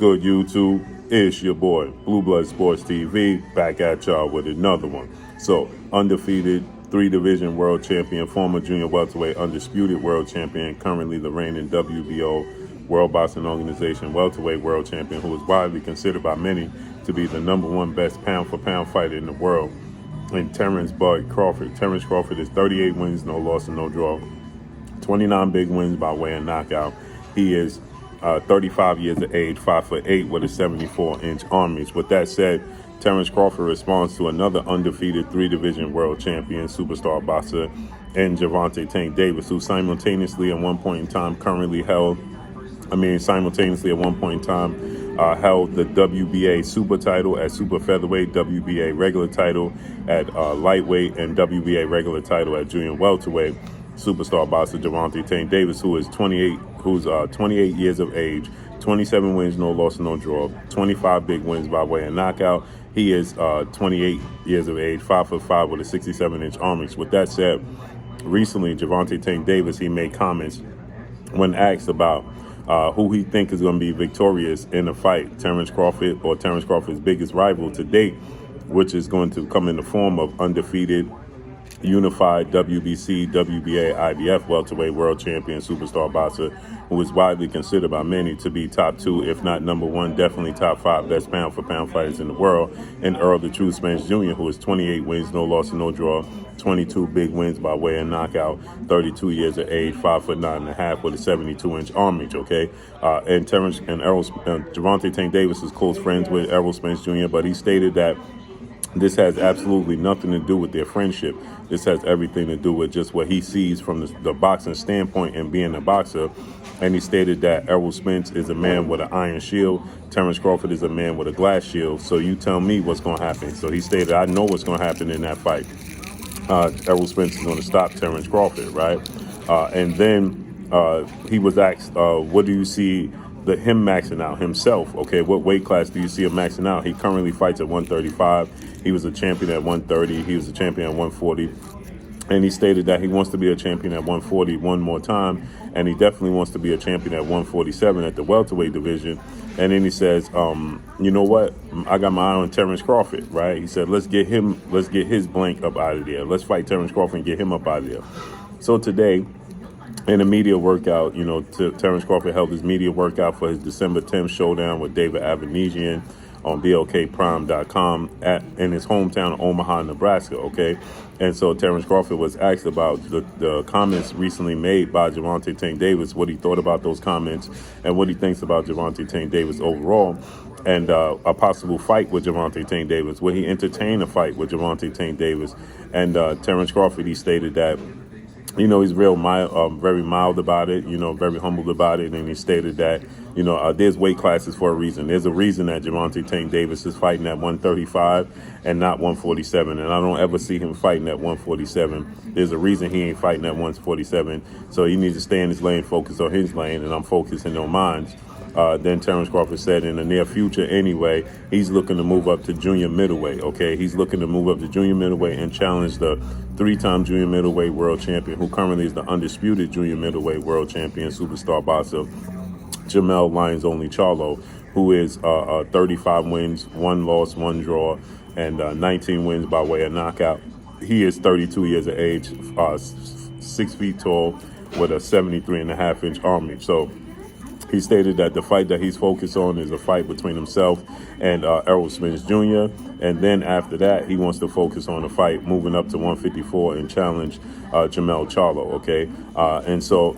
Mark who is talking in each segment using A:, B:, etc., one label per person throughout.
A: Good YouTube? It's your boy, Blue Blood Sports TV, back at y'all with another one. So, undefeated, 3-division world champion, former junior welterweight, undisputed world champion, currently the reigning WBO, World Boxing Organization welterweight world champion, who is widely considered by many to be the #1 best pound-for-pound fighter in the world, and Terence Crawford. Terence Crawford is 38 wins, no loss, and no draw. 29 big wins by way of knockout. He is 35 years of age, 5'8" with a 74-inch arm reach. With that said, Terence Crawford responds to another undefeated 3-division world champion, superstar boxer, and Gervonta Tank Davis, who simultaneously at one point in time held the WBA super title at super featherweight, WBA regular title at lightweight, and WBA regular title at junior welterweight. Superstar boxer Gervonta Tank Davis, who's 28 years of age, 27 wins, no loss, no draw, 25 big wins by way of knockout. He is 28 years of age, 5'5" with a 67-inch arm reach. With that said, recently Gervonta Tank Davis, he made comments when asked about who he think is going to be victorious in a fight, Terence Crawford or Terence Crawford's biggest rival to date, which is going to come in the form of undefeated, unified WBC, WBA, IBF welterweight world champion, superstar boxer, who is widely considered by many to be top 2, if not #1, definitely top 5 best pound-for-pound fighters in the world, and Earl the True Spence Jr., who is 28 wins, no loss, and no draw, 22 big wins by way of knockout, 32 years of age, 5'9.5" with a 72-inch arm reach. Okay, and Gervonta Tank Davis is close friends with Errol Spence Jr., but he stated that this has absolutely nothing to do with their friendship. This has everything to do with just what he sees from the boxing standpoint and being a boxer. And he stated that Errol Spence is a man with an iron shield. Terence Crawford is a man with a glass shield. So you tell me what's going to happen. So he stated, I know what's going to happen in that fight. Errol Spence is going to stop Terence Crawford, right? And then he was asked, what do you see him maxing out himself? Okay, what weight class do you see him maxing out? He currently fights at 135. He was a champion at 130. He was a champion at 140. And he stated that he wants to be a champion at 140 one more time. And he definitely wants to be a champion at 147 at the welterweight division. And then he says, you know what? I got my eye on Terence Crawford, right? He said, let's get his blank up out of there. Let's fight Terence Crawford and get him up out of there. So today, in a media workout, Terence Crawford held his media workout for his December 10th showdown with David Avanesian on BLKPrime.com in his hometown of Omaha, Nebraska, okay? And so Terence Crawford was asked about the comments recently made by Gervonta Tank Davis, what he thought about those comments, and what he thinks about Gervonta Tank Davis overall, and a possible fight with Gervonta Tank Davis. Would he entertain a fight with Gervonta Tank Davis? And Terence Crawford, he stated that he's very mild about it, very humbled about it. And he stated that, there's weight classes for a reason. There's a reason that Gervonta Tank Davis is fighting at 135 and not 147. And I don't ever see him fighting at 147. There's a reason he ain't fighting at 147. So he needs to stay in his lane, focus on his lane, and I'm focusing on mine. Then Terence Crawford said in the near future anyway, he's looking to move up to junior middleweight, okay? He's looking to move up to junior middleweight and challenge the 3-time junior middleweight world champion, who currently is the undisputed junior middleweight world champion, superstar boxer, Jamel Lyons Only Charlo, who is 35 wins, 1 loss, 1 draw, and 19 wins by way of knockout. He is 32 years of age, 6 feet tall, with a 73.5-inch arm reach. So he stated that the fight that he's focused on is a fight between himself and Errol Spence Jr. And then after that, he wants to focus on a fight moving up to 154 and challenge Jamel Charlo, okay? And so,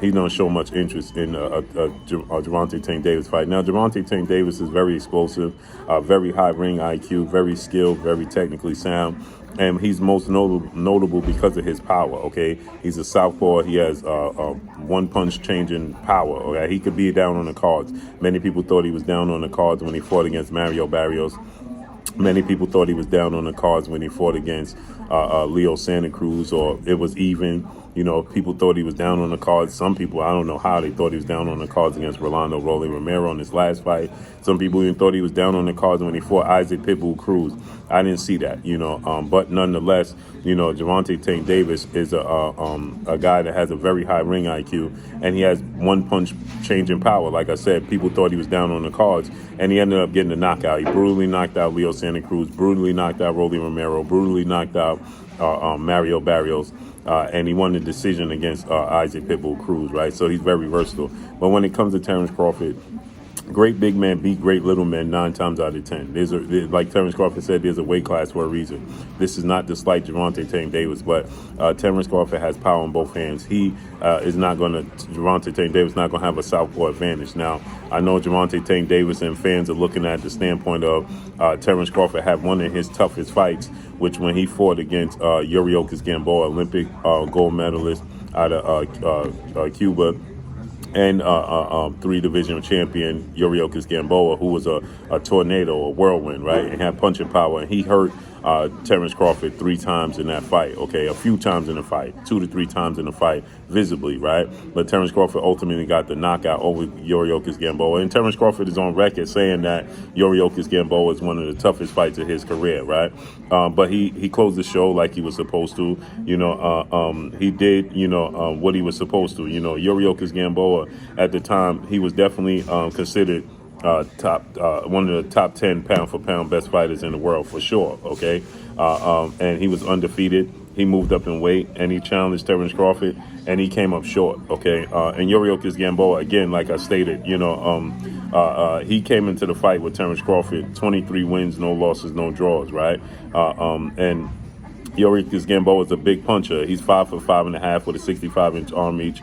A: he don't show much interest in Gervonta Tank Davis fight. Now, Gervonta Tank Davis is very explosive, very high ring IQ, very skilled, very technically sound. And he's most notable because of his power, okay? He's a southpaw. He has one-punch changing power, okay? He could be down on the cards. Many people thought he was down on the cards when he fought against Mario Barrios. Many people thought he was down on the cards when he fought against Leo Santa Cruz, or it was even. People thought he was down on the cards. Some people, I don't know how they thought he was down on the cards against Rolando Rolly Romero in his last fight. Some people even thought he was down on the cards when he fought Isaac Pitbull Cruz. I didn't see that, but nonetheless, Gervonta Tank Davis is a guy that has a very high ring IQ, and he has one punch changing power. Like I said, people thought he was down on the cards, and he ended up getting a knockout. He brutally knocked out Leo Santa Cruz, brutally knocked out Rolly Romero, brutally knocked out Mario Barrios, and he won the decision against Isaac Pitbull Cruz, right? So he's very versatile. But when it comes to Terence Crawford, great big man beat great little men 9 times out of 10. Like Terence Crawford said, there's a weight class for a reason. This is not to slight Gervonta Tank Davis, but Terence Crawford has power in both hands. Gervonta Tank Davis is not going to have a southpaw advantage. Now, I know Gervonta Tank Davis and fans are looking at the standpoint of Terence Crawford had one of his toughest fights, which when he fought against Yuriorkis Gamboa, Olympic gold medalist out of Cuba, and 3-division champion Yuriorkis Gamboa, who was a tornado, a whirlwind, right, and had punching power. And he hurt Terence Crawford 3 times in that fight, okay, a few times in the fight, 2 to 3 times in the fight, visibly, right? But Terence Crawford ultimately got the knockout over Yuriorkis Gamboa. And Terence Crawford is on record saying that Yuriorkis Gamboa is one of the toughest fights of his career, right? But he closed the show like he was supposed to. He did, what he was supposed to. Yuriorkis Gamboa at the time, he was definitely considered one of the top 10 pound for pound best fighters in the world for sure. Okay, and he was undefeated. He moved up in weight and he challenged Terence Crawford and he came up short. Okay, and Yuriorkis Gamboa, again, like I stated, he came into the fight with Terence Crawford 23 wins, no losses, no draws, right? And Yuriorkis Gamboa is a big puncher. He's 5 for 5.5 with a 65-inch arm reach.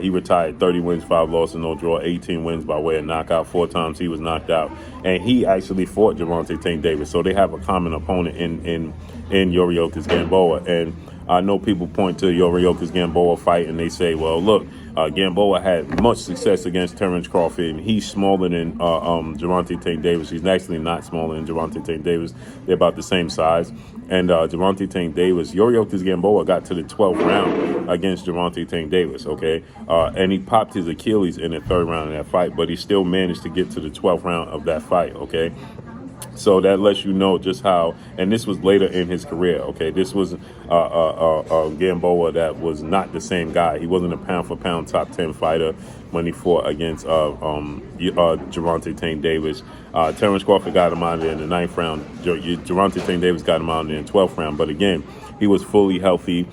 A: He retired 30 wins, 5 losses, no draw, 18 wins by way of knockout. 4 times he was knocked out. And he actually fought Gervonta Tank Davis. So they have a common opponent in Yuriorkis Gamboa. And I know people point to Yuriorkis Gamboa fight and they say, well, look, Gamboa had much success against Terence Crawford, and he's smaller than Gervonta Tank Davis. He's actually not smaller than Gervonta Tank Davis. They're about the same size. And Gervonta Tank Davis, Yuriorkis Gamboa got to the 12th round against Gervonta Tank Davis, okay? And he popped his Achilles in the 3rd round of that fight, but he still managed to get to the 12th round of that fight, okay? So that lets you know just how, and this was later in his career, okay? This was Gamboa that was not the same guy. He wasn't a pound-for-pound top 10 fighter when he fought against Gervonta Tank Davis. Terence Crawford got him out of there in the 9th round. Gervonta Tank Davis got him out of there in the 12th round. But again, he was fully healthy.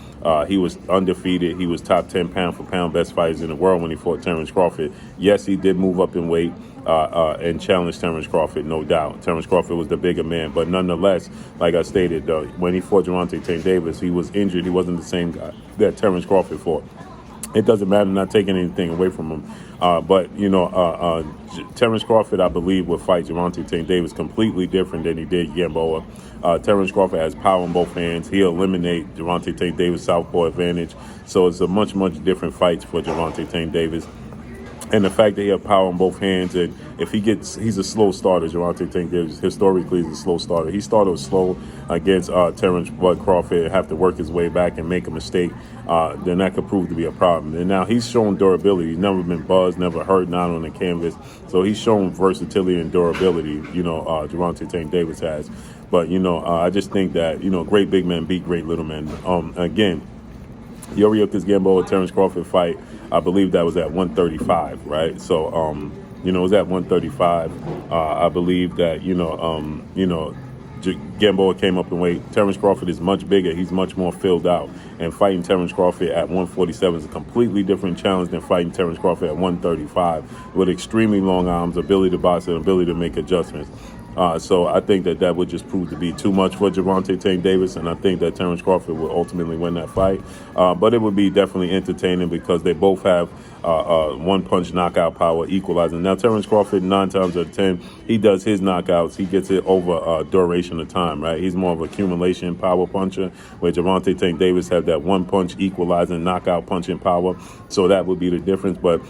A: He was undefeated. He was top 10 pound-for-pound best fighters in the world when he fought Terence Crawford. Yes, he did move up in weight and challenge Terence Crawford, no doubt. Terence Crawford was the bigger man. But nonetheless, like I stated, when he fought Gervonta Tank Davis, he was injured. He wasn't the same guy that Terence Crawford fought. It doesn't matter, not taking anything away from him. But Terence Crawford, I believe, would fight Gervonta Tank Davis completely different than he did Gamboa. Terence Crawford has power in both hands. He'll eliminate Gervonta Tank Davis' southpaw advantage. So it's a much, much different fight for Gervonta Tank Davis. And the fact that he has power in both hands, and if he's a slow starter. Gervonta Tank Davis historically is a slow starter. He started slow against Terence Crawford, have to work his way back and make a mistake. Then that could prove to be a problem. And now he's shown durability. He's never been buzzed, never hurt, not on the canvas. So he's shown versatility and durability. Gervonta Tank Davis has. But I just think that great big men beat great little men. Again, Yuriorkis Gamboa Terence Crawford fight, I believe that was at 135, right? So, it was at 135. I believe that, Gamboa came up in weight. Terence Crawford is much bigger. He's much more filled out. And fighting Terence Crawford at 147 is a completely different challenge than fighting Terence Crawford at 135 with extremely long arms, ability to box, and ability to make adjustments. So I think that would just prove to be too much for Gervonta Tank Davis, and I think that Terence Crawford will ultimately win that fight. But it would be definitely entertaining because they both have one-punch knockout power, equalizing. Now, Terence Crawford, 9 times out of 10, he does his knockouts. He gets it over duration of time, right? He's more of an accumulation power puncher, where Gervonta Tank Davis have that one-punch equalizing knockout punching power. So that would be the difference. But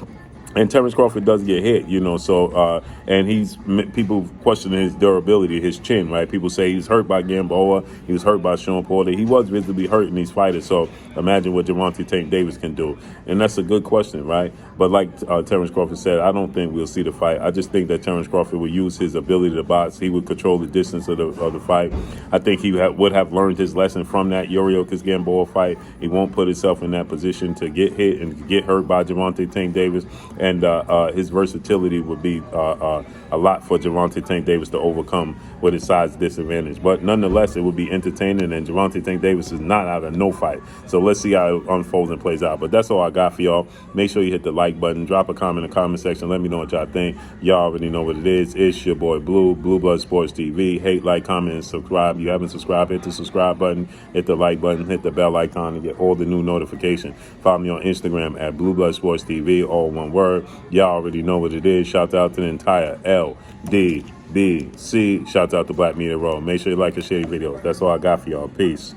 A: And Terence Crawford does get hit, so and people questioning his durability, his chin, right? People say he was hurt by Gamboa, he was hurt by Sean Porter. He was visibly hurt in these fighters, so imagine what Gervonta Tank Davis can do. And that's a good question, right? But like Terence Crawford said, I don't think we'll see the fight. I just think that Terence Crawford will use his ability to box. He would control the distance of the fight. I think he would have learned his lesson from that Yuriorkis Gamboa fight. He won't put himself in that position to get hit and get hurt by Gervonta Tank Davis. And his versatility would be a lot for Gervonta Tank Davis to overcome with his size disadvantage. But nonetheless, it would be entertaining, and Gervonta Tank Davis is not out of no fight. So let's see how it unfolds and plays out. But that's all I got for y'all. Make sure you hit the like button. Drop a comment in the comment section. Let me know what y'all think. Y'all already know what it is. It's your boy Blue Blood Sports TV. Hate, like, comment, and subscribe. If you haven't subscribed, hit the subscribe button, hit the like button, hit the bell icon to get all the new notifications. Follow me on Instagram at Blue Blood Sports TV, all one word. Y'all already know what it is. Shout out to the entire LDBC. Shout out to Black Media Row. Make sure you like and share the videos. That's all I got for y'all. Peace.